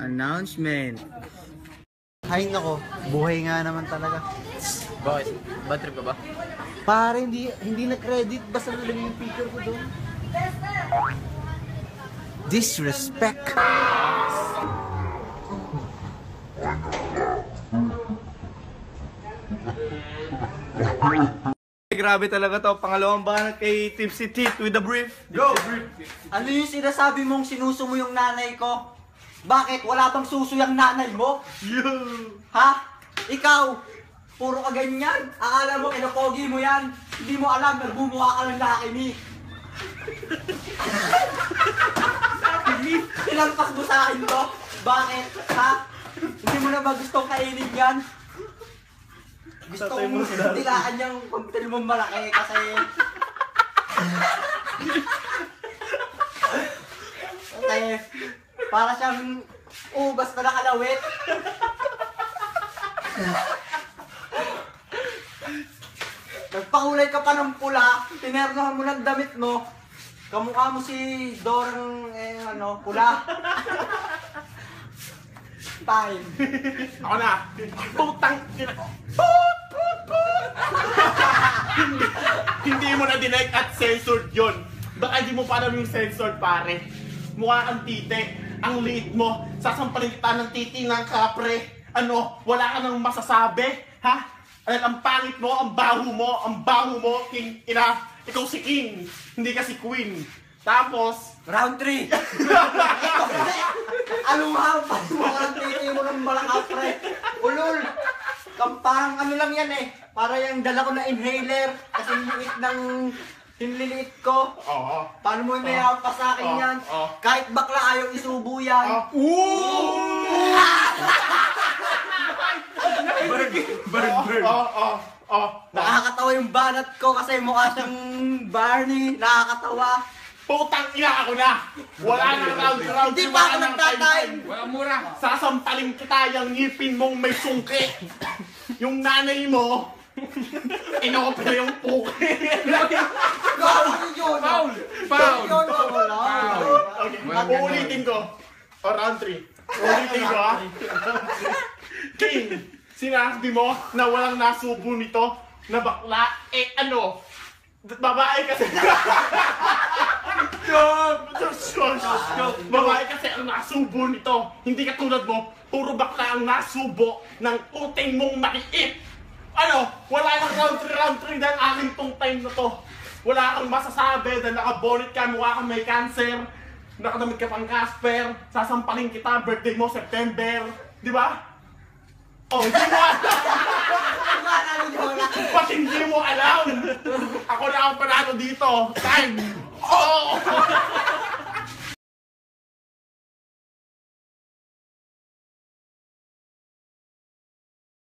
Announcement. Hay nako, buhay nga naman talaga. Bakit? Bad trip ka ba? Pare, hindi na-credit. Basta nalagay yung picture ko doon. Disrespect. Grabe talaga to. Pangalawang banat kay Tipsy Tit with the brief. Go! Ano yung sinasabi mong sinuso mo yung nanay ko? Bakit? Wala bang suso yung nanay mo? Ha? Ikaw? Puro ka ganyan? Akala mo kinapogi mo yan? Hindi mo alam, nagbumuha ka ng lakimi. Tinampas mo sa akin to? Bakit? Ha? Hindi mo na ba gustong kainin yan? Gusto kong dilaan yung pagpitin mo malaki kasi... Kasi para siyang ubas na nakalawit. Nagpakulay ka pa ng pula, tinernohan mo ng damit mo. Kamukha mo si Dorang, pula. Time. Ako na. Putang ina. Hindi mo na dinike at censored yun. Baka hindi mo pa alam yung censored, pare. Mukha kang tite. Ang liit mo. Sasampalin kita ng titi ng kapre. Wala ka nang masasabi. Ha? Ang pangit mo, ang baho mo, king ina. Ikaw si king, hindi ka si queen. Tapos, round 3. Aluhaw pa mo ang titi mo ng malakapre. Ulul. Parang lang yan eh. Para yung dala ko na inhaler. Kasi hinliliit ko. Oo. Paano mo may pa sa akin yan? Kahit bakla ayaw isubo yan. Burn. Nakakatawa yung banat ko kasi mukha siyang Barney. Nakakatawa. Putang ina ako na! Wala nang round. Hindi pa ako nagtatayin. Wala mura. Sasampalin kita yung ngipin mong may sungki. Yung nanay mo, inopera yung puke. Foul! Okay, uulitin ko. Round 3. Uulitin ko ha. King, sinasabi mo na walang nasubo nito na bakla, babae kasi. Babae kasi ang nasubo nito. Hindi katulad mo, puro bakla ang nasubo ng uting mong makiit. Wala nang round 3 dahil aking tong time na to. Wala kang masasabi dahil nakabonit ka, mukha kang may cancer. Nakadamit ka pang Casper. Sasampalin kita, birthday mo September. Di ba? Hindi mo alam. Pati hindi mo alam. Ako na ang panalo dito. Time!